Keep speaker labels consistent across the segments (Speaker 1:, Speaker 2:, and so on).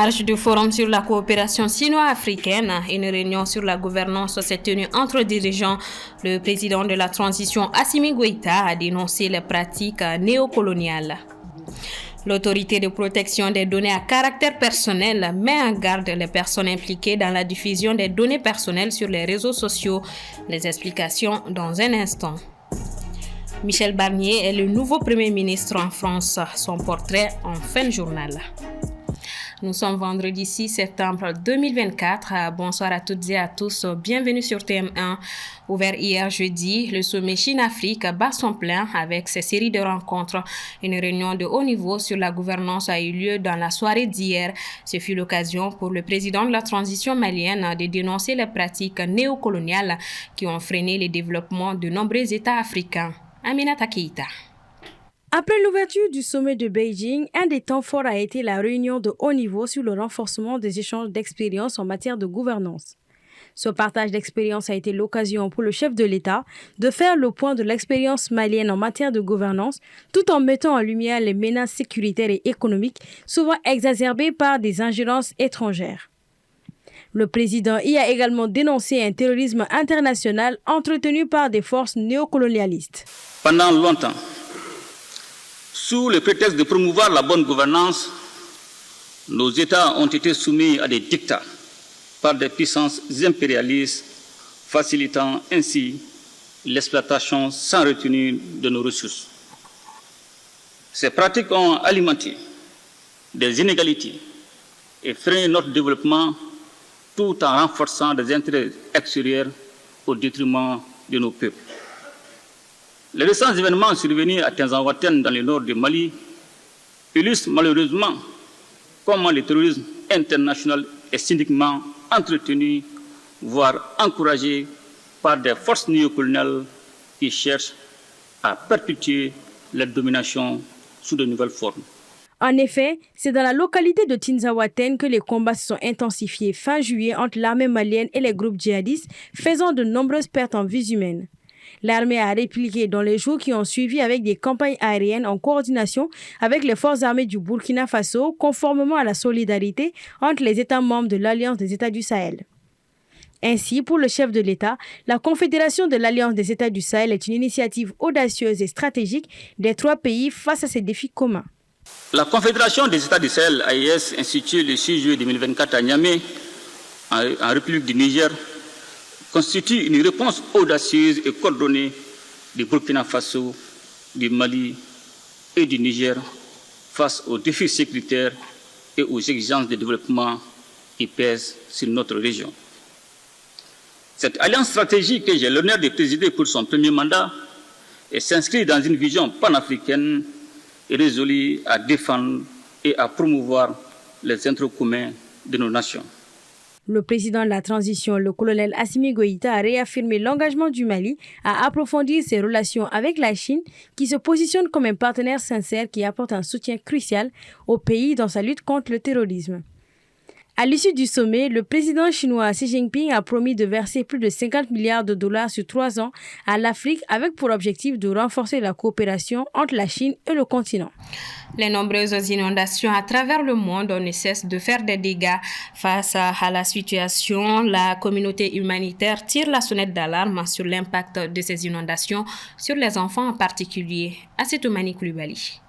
Speaker 1: marge du Forum sur la coopération sino-africaine, une réunion sur la gouvernance s'est tenue entre dirigeants. Le président de la transition, Assimi Goïta, a dénoncé les pratiques néocoloniales. L'autorité de protection des données à caractère personnel met en garde les personnes impliquées dans la diffusion des données personnelles sur les réseaux sociaux. Les explications dans un instant. Michel Barnier est le nouveau Premier ministre en France. Son portrait en fin de journal. Nous sommes vendredi 6 septembre 2024. Bonsoir à toutes et à tous. Bienvenue sur TM1. Ouvert hier jeudi, le sommet Chine-Afrique bat son plein avec ses séries de rencontres. Une réunion de haut niveau sur la gouvernance a eu lieu dans la soirée d'hier. Ce fut l'occasion pour le président de la transition malienne de dénoncer les pratiques néocoloniales qui ont freiné le développement de nombreux États africains. Aminata Keïta.
Speaker 2: Après l'ouverture du sommet de Beijing, un des temps forts a été la réunion de haut niveau sur le renforcement des échanges d'expériences en matière de gouvernance. Ce partage d'expériences a été l'occasion pour le chef de l'État de faire le point de l'expérience malienne en matière de gouvernance, tout en mettant en lumière les menaces sécuritaires et économiques, souvent exacerbées par des ingérences étrangères. Le président y a également dénoncé un terrorisme international entretenu par des forces néocolonialistes.
Speaker 3: Pendant longtemps, sous le prétexte de promouvoir la bonne gouvernance, nos États ont été soumis à des dictats par des puissances impérialistes, facilitant ainsi l'exploitation sans retenue de nos ressources. Ces pratiques ont alimenté des inégalités et freiné notre développement tout en renforçant des intérêts extérieurs au détriment de nos peuples. Les récents événements survenus à Tinzawatène dans le nord du Mali illustrent malheureusement comment le terrorisme international est cyniquement entretenu, voire encouragé par des forces néocoloniales qui cherchent à perpétuer leur domination sous de nouvelles formes.
Speaker 2: En effet, c'est dans la localité de Tinzawatène que les combats se sont intensifiés fin juillet entre l'armée malienne et les groupes djihadistes, faisant de nombreuses pertes en vies humaines. L'armée a répliqué dans les jours qui ont suivi avec des campagnes aériennes en coordination avec les forces armées du Burkina Faso, conformément à la solidarité entre les États membres de l'Alliance des États du Sahel. Ainsi, pour le chef de l'État, la Confédération de l'Alliance des États du Sahel est une initiative audacieuse et stratégique des trois pays face à ces défis communs.
Speaker 3: La Confédération des États du Sahel, AES, instituée le 6 juillet 2024 à Niamey, en République du Niger, constitue une réponse audacieuse et coordonnée du Burkina Faso, du Mali et du Niger face aux défis sécuritaires et aux exigences de développement qui pèsent sur notre région. Cette alliance stratégique que j'ai l'honneur de présider pour son premier mandat s'inscrit dans une vision panafricaine et résolue à défendre et à promouvoir les intérêts communs de nos nations.
Speaker 2: Le président de la transition, le colonel Assimi Goïta, a réaffirmé l'engagement du Mali à approfondir ses relations avec la Chine, qui se positionne comme un partenaire sincère qui apporte un soutien crucial au pays dans sa lutte contre le terrorisme. À l'issue du sommet, le président chinois Xi Jinping a promis de verser plus de 50 milliards de dollars sur 3 ans à l'Afrique avec pour objectif de renforcer la coopération entre la Chine et le continent.
Speaker 1: Les nombreuses inondations à travers le monde ne cessent de faire des dégâts. Face à la situation, la communauté humanitaire tire la sonnette d'alarme sur l'impact de ces inondations sur les enfants en particulier. Assetoumani Koulibaly.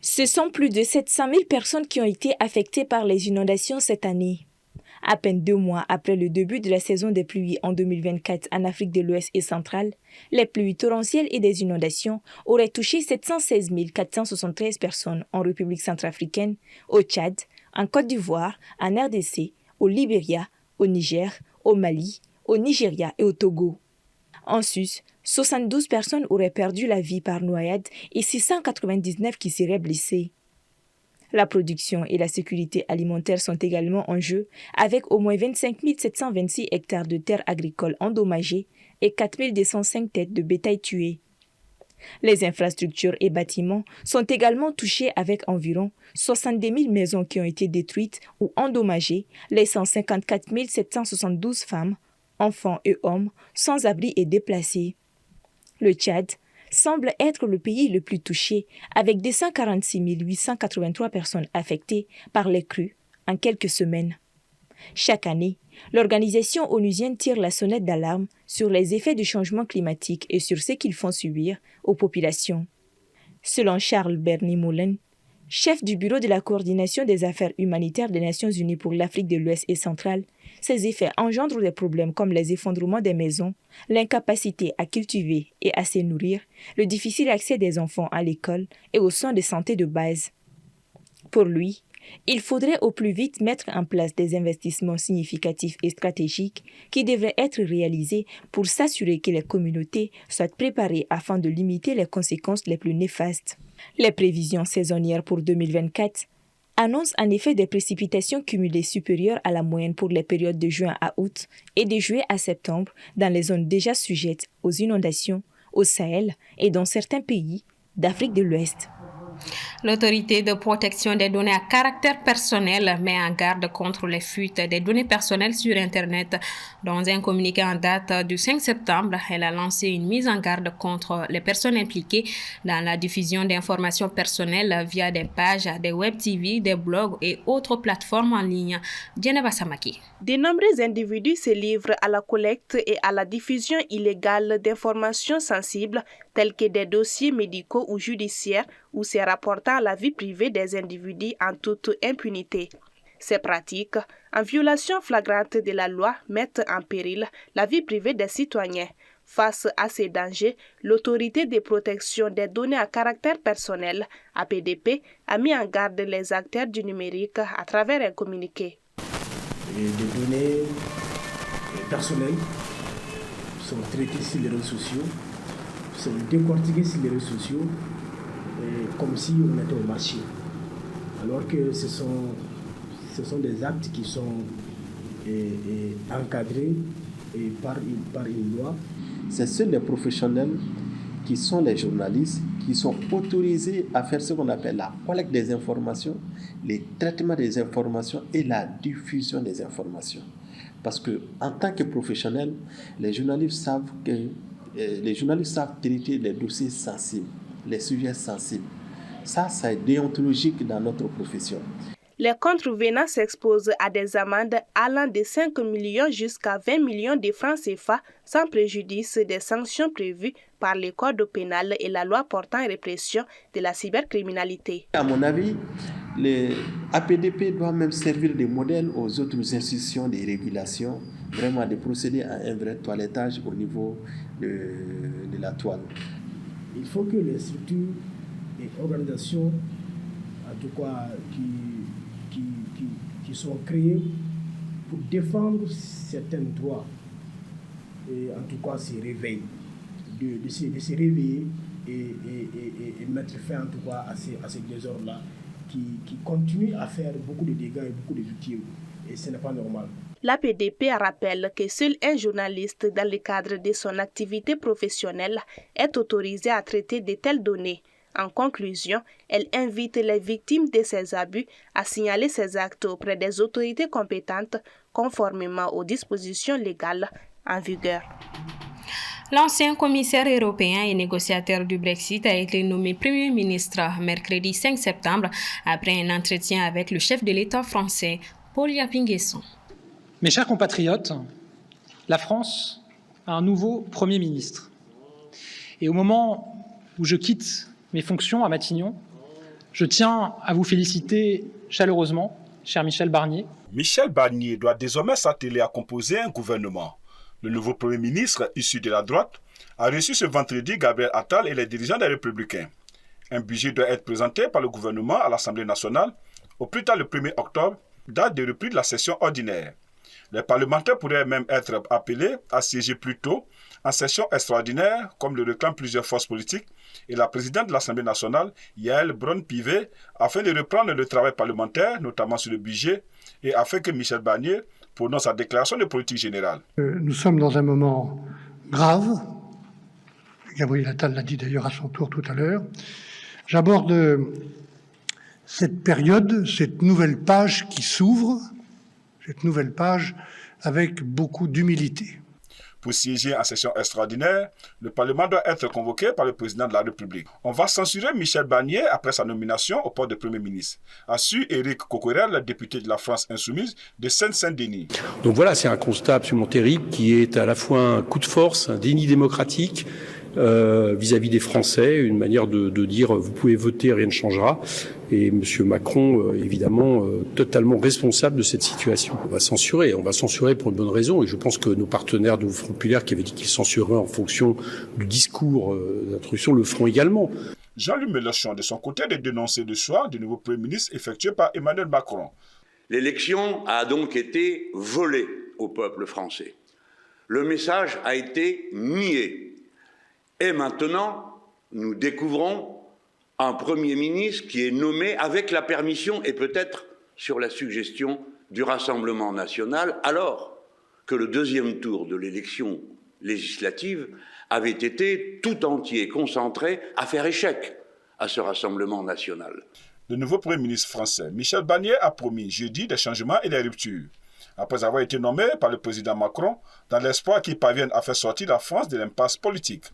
Speaker 4: Ce sont plus de 700 000 personnes qui ont été affectées par les inondations cette année. À peine 2 mois après le début de la saison des pluies en 2024 en Afrique de l'Ouest et centrale, les pluies torrentielles et des inondations auraient touché 716 473 personnes en République centrafricaine, au Tchad, en Côte d'Ivoire, en RDC, au Libéria, au Niger, au Mali, au Nigeria et au Togo. En sus, 72 personnes auraient perdu la vie par noyade et 699 qui seraient blessées. La production et la sécurité alimentaire sont également en jeu, avec au moins 25 726 hectares de terres agricoles endommagées et 4 205 têtes de bétail tuées. Les infrastructures et bâtiments sont également touchés avec environ 70 000 maisons qui ont été détruites ou endommagées, laissant 54 772 femmes, enfants et hommes sans abri et déplacés. Le Tchad semble être le pays le plus touché, avec 246 883 personnes affectées par les crues, en quelques semaines. Chaque année, l'organisation onusienne tire la sonnette d'alarme sur les effets du changement climatique et sur ce qu'ils font subir aux populations. Selon Charles Berny-Moulin, chef du bureau de la coordination des affaires humanitaires des Nations Unies pour l'Afrique de l'Ouest et centrale, ces effets engendrent des problèmes comme les effondrements des maisons, l'incapacité à cultiver et à se nourrir, le difficile accès des enfants à l'école et aux soins de santé de base. Pour lui, il faudrait au plus vite mettre en place des investissements significatifs et stratégiques qui devraient être réalisés pour s'assurer que les communautés soient préparées afin de limiter les conséquences les plus néfastes. Les prévisions saisonnières pour 2024 annoncent en effet des précipitations cumulées supérieures à la moyenne pour les périodes de juin à août et de juillet à septembre dans les zones déjà sujettes aux inondations, au Sahel et dans certains pays d'Afrique de l'Ouest.
Speaker 1: L'autorité de protection des données à caractère personnel met en garde contre les fuites des données personnelles sur Internet. Dans un communiqué en date du 5 septembre, elle a lancé une mise en garde contre les personnes impliquées dans la diffusion d'informations personnelles via des pages, des web TV, des blogs et autres plateformes en ligne. Djeneba Samaki.
Speaker 5: De nombreux individus se livrent à la collecte et à la diffusion illégale d'informations sensibles tels que des dossiers médicaux ou judiciaires ou se rapportant à la vie privée des individus en toute impunité. Ces pratiques, en violation flagrante de la loi, mettent en péril la vie privée des citoyens. Face à ces dangers, l'Autorité de protection des données à caractère personnel, APDP, a mis en garde les acteurs du numérique à travers un communiqué.
Speaker 6: Les données personnelles sont traitées sur les réseaux sociaux, sont décortiquées sur les réseaux sociaux comme si on était au marché. Alors que ce sont des actes qui sont encadrés par une loi.
Speaker 7: C'est seuls les professionnels qui sont les journalistes qui sont autorisés à faire ce qu'on appelle la collecte des informations, le traitement des informations et la diffusion des informations. Parce que en tant que professionnels, les journalistes savent traiter les dossiers sensibles, les sujets sensibles. Ça, c'est déontologique dans notre profession.
Speaker 5: Les contrevenants s'exposent à des amendes allant de 5 millions jusqu'à 20 millions de francs CFA sans préjudice des sanctions prévues par le Code pénal et la loi portant répression de la cybercriminalité.
Speaker 7: À mon avis, les APDP doivent même servir de modèle aux autres institutions de régulation, vraiment de procéder à un vrai toilettage au niveau de la toile.
Speaker 6: Il faut que les structures et organisations, en tout cas qui sont créées pour défendre certains droits, et en tout cas se réveillent, de se réveiller et mettre fin en tout cas à ces désordres-là qui continuent à faire beaucoup de dégâts et beaucoup de victimes. Et ce n'est pas normal.
Speaker 5: L'APDP rappelle que seul un journaliste dans le cadre de son activité professionnelle est autorisé à traiter de telles données. En conclusion, elle invite les victimes de ces abus à signaler ces actes auprès des autorités compétentes conformément aux dispositions légales en vigueur.
Speaker 1: L'ancien commissaire européen et négociateur du Brexit a été nommé Premier ministre mercredi 5 septembre après un entretien avec le chef de l'État français, Paul Yapinguesson.
Speaker 8: Mes chers compatriotes, la France a un nouveau Premier ministre. Et au moment où je quitte mes fonctions à Matignon, je tiens à vous féliciter chaleureusement, cher Michel Barnier.
Speaker 9: Michel Barnier doit désormais s'atteler à composer un gouvernement. Le nouveau Premier ministre, issu de la droite, a reçu ce vendredi Gabriel Attal et les dirigeants des Républicains. Un budget doit être présenté par le gouvernement à l'Assemblée nationale au plus tard le 1er octobre, date de reprise de la session ordinaire. Les parlementaires pourraient même être appelés à siéger plus tôt en session extraordinaire, comme le réclament plusieurs forces politiques et la présidente de l'Assemblée nationale, Yael Braun-Pivet, afin de reprendre le travail parlementaire, notamment sur le budget, et afin que Michel Barnier prononce sa déclaration de politique générale.
Speaker 10: Nous sommes dans un moment grave. Gabriel Attal l'a dit d'ailleurs à son tour tout à l'heure. J'aborde cette période, cette nouvelle page qui s'ouvre, cette nouvelle page avec beaucoup d'humilité.
Speaker 9: Pour siéger en session extraordinaire, le Parlement doit être convoqué par le président de la République. On va censurer Michel Barnier après sa nomination au poste de Premier ministre, a su Éric Coquerel, député de la France Insoumise de Seine-Saint-Denis.
Speaker 11: Donc voilà, c'est un constat absolument terrible qui est à la fois un coup de force, un déni démocratique vis-à-vis des Français, une manière de dire vous pouvez voter, rien ne changera. Et M. Macron, évidemment, totalement responsable de cette situation. On va censurer pour une bonne raison. Et je pense que nos partenaires de Front Populaire qui avaient dit qu'ils censureraient en fonction du discours d'introduction le feront également.
Speaker 9: Jean-Luc Mélenchon, de son côté, a dénoncé le choix du nouveau Premier ministre effectué par Emmanuel Macron.
Speaker 12: L'élection a donc été volée au peuple français. Le message a été nié. Et maintenant, nous découvrons un Premier ministre qui est nommé avec la permission et peut-être sur la suggestion du Rassemblement national, alors que le deuxième tour de l'élection législative avait été tout entier concentré à faire échec à ce Rassemblement national.
Speaker 9: Le nouveau Premier ministre français, Michel Barnier, a promis jeudi des changements et des ruptures, après avoir été nommé par le président Macron dans l'espoir qu'il parvienne à faire sortir la France de l'impasse politique.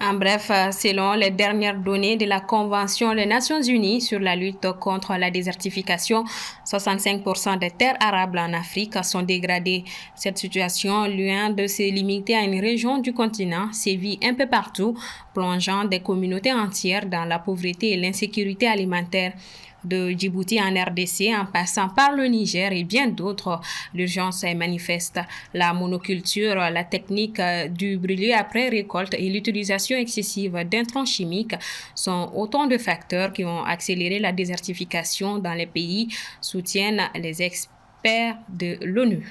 Speaker 1: En bref, selon les dernières données de la Convention des Nations Unies sur la lutte contre la désertification, 65% des terres arables en Afrique sont dégradées. Cette situation, loin de se limiter à une région du continent, sévit un peu partout, plongeant des communautés entières dans la pauvreté et l'insécurité alimentaire. De Djibouti en RDC, en passant par le Niger et bien d'autres, l'urgence est manifeste. La monoculture, la technique du brûler après récolte et l'utilisation excessive d'intrants chimiques sont autant de facteurs qui ont accéléré la désertification dans les pays, soutiennent les experts de l'ONU.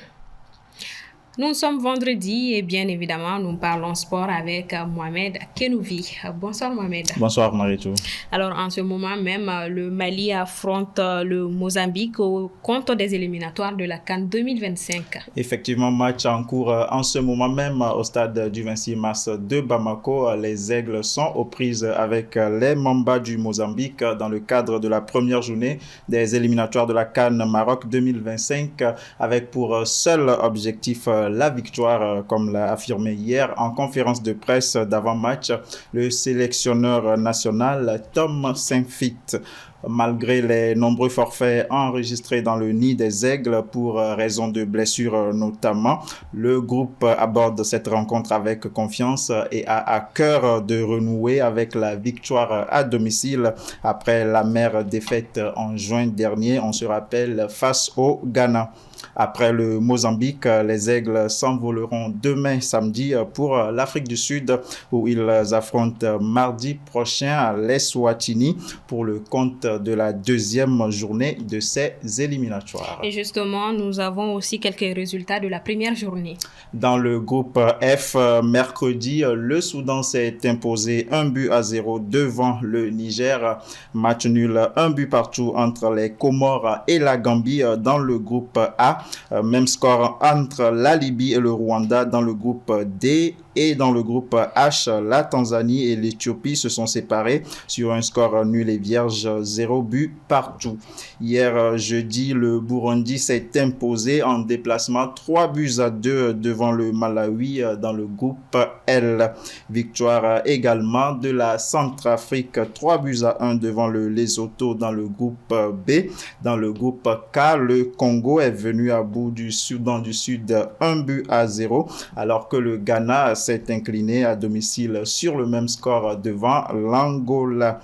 Speaker 1: Nous sommes vendredi et bien évidemment, nous parlons sport avec Mohamed Kenouvi. Bonsoir Mohamed.
Speaker 13: Bonsoir Maritou.
Speaker 1: Alors en ce moment même, le Mali affronte le Mozambique au compte des éliminatoires de la CAN 2025.
Speaker 13: Effectivement, match en cours en ce moment même au stade du 26 mars de Bamako. Les Aigles sont aux prises avec les Mamba du Mozambique dans le cadre de la première journée des éliminatoires de la CAN Maroc 2025 avec pour seul objectif la victoire, comme l'a affirmé hier en conférence de presse d'avant-match le sélectionneur national Tom Saintfiet. Malgré les nombreux forfaits enregistrés dans le nid des Aigles pour raison de blessures notamment, le groupe aborde cette rencontre avec confiance et a à cœur de renouer avec la victoire à domicile après l'amère défaite en juin dernier, on se rappelle, face au Ghana. Après le Mozambique, les Aigles s'envoleront demain samedi pour l'Afrique du Sud où ils affrontent mardi prochain l'Eswatini pour le compte de la deuxième journée de ces éliminatoires.
Speaker 1: Et justement, nous avons aussi quelques résultats de la première journée.
Speaker 13: Dans le groupe F, mercredi, le Soudan s'est imposé 1-0 devant le Niger. Match nul, 1 but partout entre les Comores et la Gambie dans le groupe A. Même score entre la Libye et le Rwanda dans le groupe D. Et dans le groupe H, la Tanzanie et l'Éthiopie se sont séparés sur un score nul et vierge, 0 but partout. Hier jeudi, le Burundi s'est imposé en déplacement 3-2 devant le Malawi dans le groupe L. Victoire également de la Centrafrique 3-1 devant le Lesotho dans le groupe B. Dans le groupe K, le Congo est venu à bout du Soudan du Sud 1-0 alors que le Ghana s'est incliné à domicile sur le même score devant l'Angola.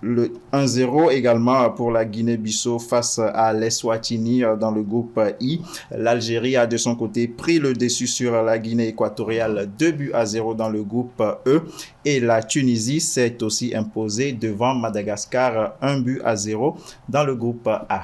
Speaker 13: Le 1-0 également pour la Guinée-Bissau face à l'Eswatini dans le groupe I. L'Algérie a de son côté pris le dessus sur la Guinée équatoriale 2-0 dans le groupe E. Et la Tunisie s'est aussi imposée devant Madagascar 1-0 dans le groupe A.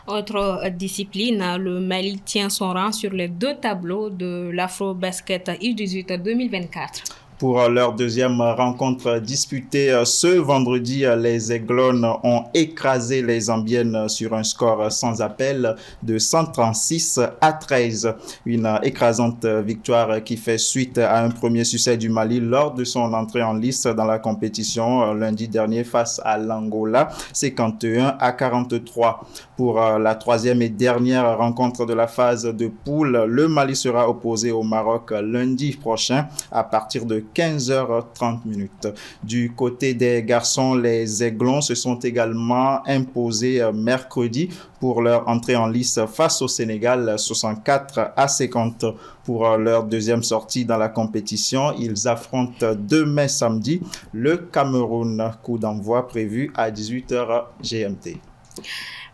Speaker 1: Autre discipline, le Mali tient son rang sur les deux tableaux de l'Afro-Basket U18 2024.
Speaker 13: Pour leur deuxième rencontre disputée ce vendredi, les Aiglones ont écrasé les Zambiennes sur un score sans appel de 136-13. Une écrasante victoire qui fait suite à un premier succès du Mali lors de son entrée en lice dans la compétition lundi dernier face à l'Angola, 51-43. Pour la troisième et dernière rencontre de la phase de poule, le Mali sera opposé au Maroc lundi prochain à partir de 15h30. Du côté des garçons, les Aiglons se sont également imposés mercredi pour leur entrée en lice face au Sénégal, 64-50. Pour leur deuxième sortie dans la compétition, ils affrontent demain samedi le Cameroun. Coup d'envoi prévu à 18h GMT.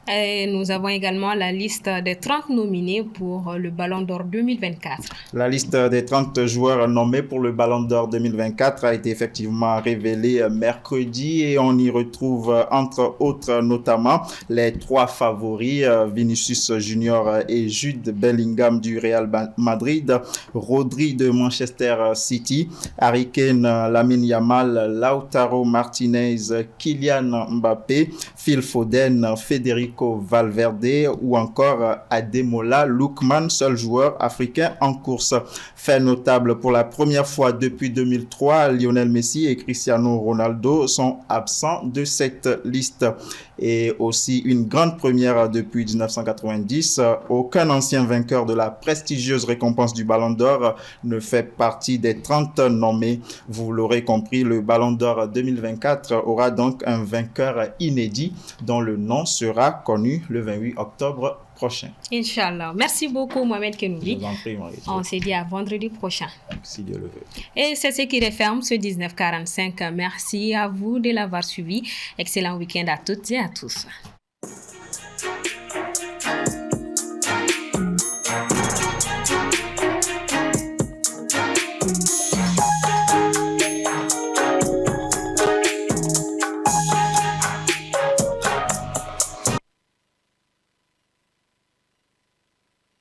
Speaker 1: Et nous avons également la liste des 30 nominés pour le Ballon d'Or 2024.
Speaker 13: La liste des 30 joueurs nommés pour le Ballon d'Or 2024 a été effectivement révélée mercredi et on y retrouve entre autres notamment les trois favoris, Vinicius Junior et Jude Bellingham du Real Madrid, Rodri de Manchester City, Harry Kane, Lamine Yamal, Lautaro Martinez, Kylian Mbappé, Phil Foden, Federico Valverde ou encore Ademola Lookman, seul joueur africain en course. Fait notable, pour la première fois depuis 2003, Lionel Messi et Cristiano Ronaldo sont absents de cette liste. Et aussi une grande première depuis 1990, aucun ancien vainqueur de la prestigieuse récompense du Ballon d'Or ne fait partie des 30 nommés. Vous l'aurez compris, le Ballon d'Or 2024 aura donc un vainqueur inédit dont le nom sera connu le 28 octobre prochain.
Speaker 1: Inch'Allah. Merci beaucoup, Mohamed Kenoubi. On se dit à vendredi prochain.
Speaker 13: Si Dieu le veut.
Speaker 1: Et c'est ce qui referme ce 1945. Merci à vous de l'avoir suivi. Excellent week-end à toutes et à tous.